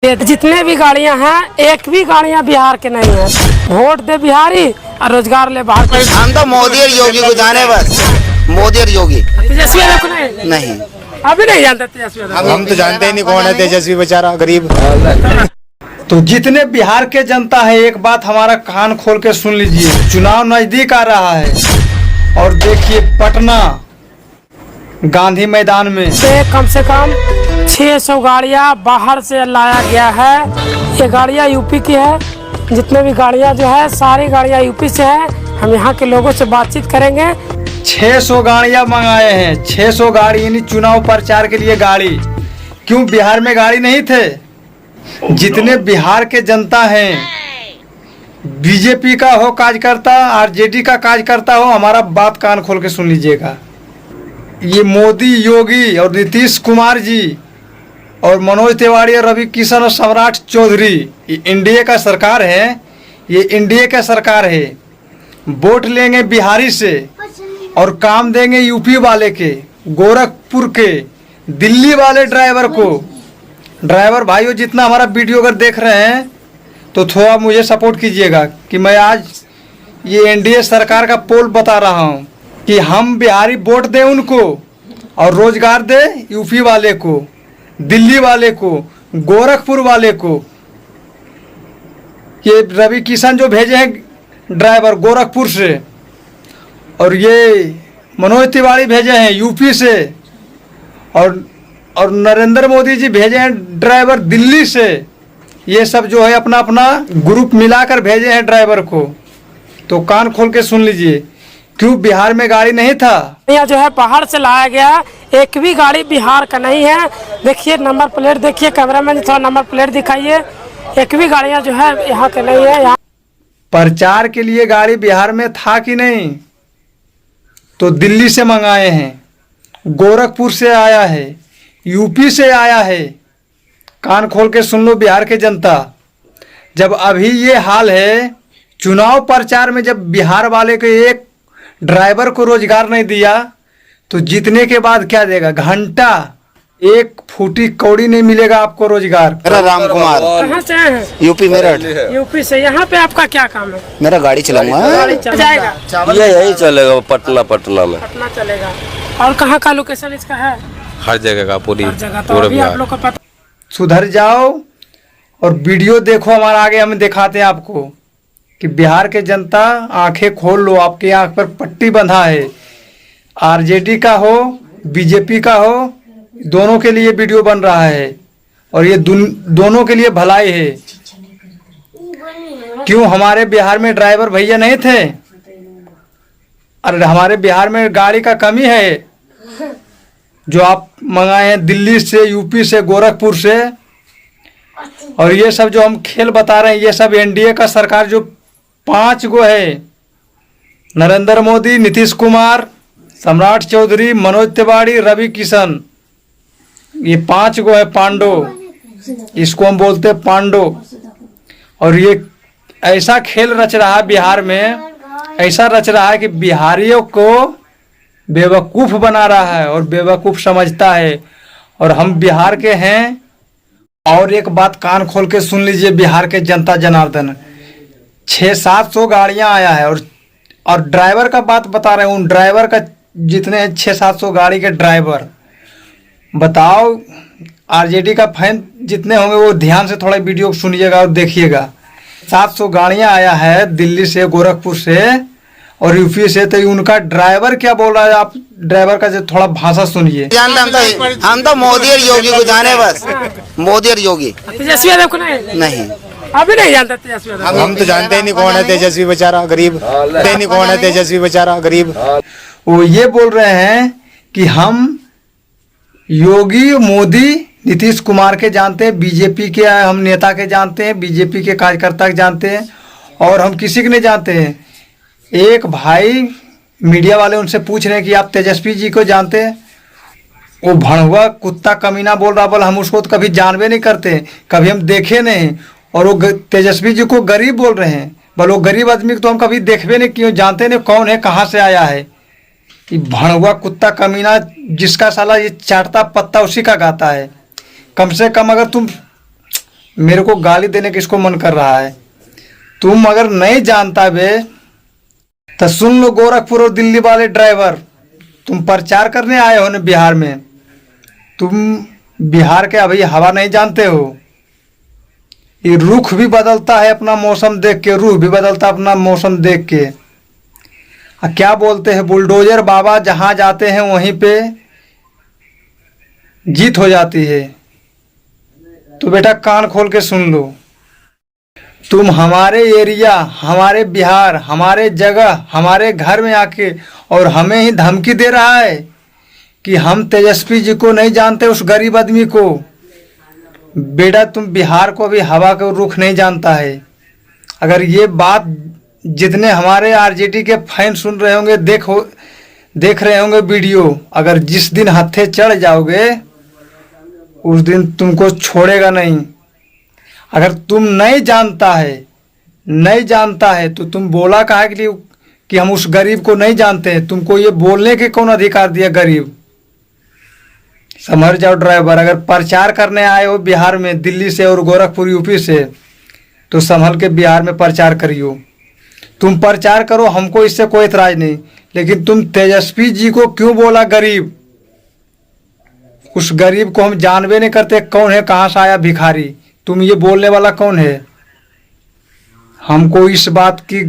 जितने भी गाड़ियां हैं एक भी गाड़ियां बिहार के नहीं है। वोट दे बिहारी और रोजगार ले बाहर के। हम तो मोदी और योगी को जाने, बस मोदी और योगी। तेजस्वी यादव को नहीं, अभी नहीं जानते तेजस्वी यादव। हम तो जानते ही नहीं कौन है तेजस्वी, बेचारा गरीब। तो जितने बिहार के जनता है, एक बात हमारा कान खोल के सुन लीजिए। चुनाव नजदीक आ रहा है और देखिए पटना गांधी मैदान में कम से कम 600 गाड़ियां बाहर से लाया गया है। ये गाड़ियां यूपी की है। जितने भी गाड़ियां जो है सारी गाड़ियां यूपी से है। हम यहाँ के लोगों से बातचीत करेंगे। 600 गाड़ियां मंगाए हैं। 600 गाड़ी यानी चुनाव प्रचार के लिए गाड़ी। क्यों बिहार में गाड़ी नहीं थे? जितने बिहार के जनता हैं, बीजेपी का हो कार्यकर्ता, आरजेडी का कार्यकर्ता हो, हमारा बात कान खोल के सुन लीजिएगा। ये मोदी, योगी और नीतीश कुमार जी और मनोज तिवारी और रवि किशन और सम्राट चौधरी, ये एनडीए का सरकार है। ये एनडीए का सरकार है। वोट लेंगे बिहारी से और काम देंगे यूपी वाले के, गोरखपुर के, दिल्ली वाले ड्राइवर को। ड्राइवर भाइयों, जितना हमारा वीडियो अगर देख रहे हैं तो थोड़ा मुझे सपोर्ट कीजिएगा कि मैं आज ये एनडीए सरकार का पोल बता रहा हूँ कि हम बिहारी वोट दें उनको और रोजगार दे यूपी वाले को, दिल्ली वाले को, गोरखपुर वाले को। ये रवि किशन जो भेजे हैं ड्राइवर गोरखपुर से, और ये मनोज तिवारी भेजे हैं यूपी से, और नरेंद्र मोदी जी भेजे हैं ड्राइवर दिल्ली से। ये सब जो है अपना अपना ग्रुप मिलाकर भेजे हैं ड्राइवर को। तो कान खोल के सुन लीजिए, क्यों बिहार में गाड़ी नहीं था? यह जो है बाहर से लाया गया, एक भी गाड़ी बिहार का नहीं है। देखिए नंबर प्लेट, देखिए कैमरामैन थोड़ा नंबर प्लेट दिखाइए। एक भी गाड़ियां जो है यहाँ के नहीं है। यहाँ प्रचार के लिए गाड़ी बिहार में था कि नहीं? तो दिल्ली से मंगाए हैं, गोरखपुर से आया है, यूपी से आया है। कान खोल के सुन लो बिहार के जनता। जब अभी ये हाल है, चुनाव प्रचार में जब बिहार वाले को एक ड्राइवर को रोजगार नहीं दिया तो जीतने के बाद क्या देगा? घंटा एक फूटी कौड़ी नहीं मिलेगा आपको रोजगार। मेरा राम कुमार, कहाँ से आए हैं? यूपी मेरठ। यूपी से। यहाँ पे आपका क्या काम है? मेरा गाड़ी चलाऊंगा। गाड़ी चल जाएगा? ये यही चलेगा पटना में। पटना चलेगा। और कहाँ का लोकेशन इसका है? हर जगह का, पूरी जगह। तो अभी आप लोग को पता। सुधर जाओ और वीडियो देखो हमारा, आगे हम दिखाते हैं आपको कि बिहार के जनता आंखें खोल लो। आपकी आंख पर पट्टी बंधा है। आरजेडी का हो, बीजेपी का हो, दोनों के लिए वीडियो बन रहा है और ये दोनों के लिए भलाई है। क्यों हमारे बिहार में ड्राइवर भैया नहीं थे? अरे हमारे बिहार में गाड़ी का कमी है। जो आप मंगाए हैं दिल्ली से, यूपी से, गोरखपुर से, और ये सब जो हम खेल बता रहे हैं, ये सब एनडीए का सरकार जो 5 गो है, नरेंद्र मोदी, नीतीश कुमार, सम्राट चौधरी, मनोज तिवारी, रवि किशन, ये 5 गो है पांडो। इसको हम बोलते हैं पांडो। और ये ऐसा खेल रच रहा है बिहार में, ऐसा रच रहा है कि बिहारियों को बेवकूफ़ बना रहा है और बेवकूफ़ समझता है। और हम बिहार के हैं। और एक बात कान खोल के सुन लीजिए बिहार के जनता जनार्दन, 600-700 गाड़ियां आया है और ड्राइवर का बात बता रहे हैं। उन ड्राइवर का जितने 600-700 गाड़ी के ड्राइवर, बताओ आरजेडी का फैन जितने होंगे वो ध्यान से थोड़ा वीडियो सुनिएगा और देखिएगा। 700 गाड़ियां आया है दिल्ली से, गोरखपुर से और यूपी से। तो उनका ड्राइवर क्या बोल रहा है, आप ड्राइवर का जो थोड़ा भाषा सुनिए। हम तो मोदी और योगी को जाने, बस मोदी और योगी। तेजस्वी यादव को नहीं? अभी नहीं जानते तेजस्वी यादव। हम तो जानते ही नहीं कौन है तेजस्वी, बेचारा गरीब। जानते नहीं कौन है तेजस्वी, बेचारा गरीब। वो ये बोल रहे हैं कि हम योगी, मोदी, नीतीश कुमार के जानते हैं, बीजेपी के हम नेता के जानते हैं, बीजेपी के कार्यकर्ता के जानते हैं, और हम किसी के नहीं जानते हैं। एक भाई मीडिया वाले उनसे पूछ रहे हैं कि आप तेजस्वी जी को जानते हैं? वो भड़ुआ कुत्ता कमीना बोल रहा, बोला हम उसको तो कभी जानबे नहीं करते, कभी हम देखे नहीं। और वो तेजस्वी जी को गरीब बोल रहे हैं। बोलो गरीब आदमी को तो हम कभी देखबे नहीं, क्यों जानते नहीं कौन है, कहाँ से आया है। ये भड़ुआ कुत्ता कमीना जिसका साला ये चाटता पत्ता उसी का गाता है। कम से कम अगर तुम मेरे को गाली देने किसको मन कर रहा है। तुम अगर नहीं जानता बे तो सुन लो गोरखपुर और दिल्ली वाले ड्राइवर, तुम प्रचार करने आए हो ना बिहार में, तुम बिहार के अभी हवा नहीं जानते हो। ये रुख भी बदलता है अपना मौसम देख के, रुख भी बदलता है अपना मौसम देख के। क्या बोलते हैं, बुलडोजर बाबा जहाँ जाते हैं वहीं पे जीत हो जाती है। तो बेटा कान खोल के सुन लो, तुम हमारे एरिया, हमारे बिहार, हमारे जगह, हमारे घर में आके और हमें ही धमकी दे रहा है कि हम तेजस्वी जी को नहीं जानते, उस गरीब आदमी को। बेटा तुम बिहार को भी हवा का रुख नहीं जानता है। अगर ये बात जितने हमारे आरजेडी के फैन सुन रहे होंगे, देख रहे होंगे वीडियो, अगर जिस दिन हत्थे चढ़ जाओगे उस दिन तुमको छोड़ेगा नहीं। अगर तुम नहीं जानता है तो तुम बोला काहे के लिए कि हम उस गरीब को नहीं जानते हैं। तुमको ये बोलने के कौन अधिकार दिया गरीब। समझ जाओ ड्राइवर, अगर प्रचार करने आए हो बिहार में दिल्ली से और गोरखपुर यूपी से, तो संभल के बिहार में प्रचार करियो। तुम प्रचार करो, हमको इससे कोई इतराज नहीं, लेकिन तुम तेजस्वी जी को क्यों बोला गरीब। उस गरीब को हम जानबे नहीं करते कौन है, कहाँ से आया भिखारी। तुम ये बोलने वाला कौन है। हमको इस बात की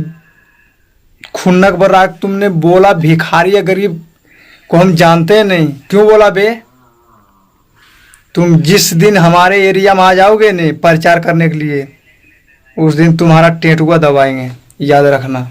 खुन्नक बर्रा, तुमने बोला भिखारी या गरीब को हम जानते नहीं, क्यों बोला बे। तुम जिस दिन हमारे एरिया में आ जाओगे ने प्रचार करने के लिए, उस दिन तुम्हारा टेटुआ दबाएंगे, याद रखना।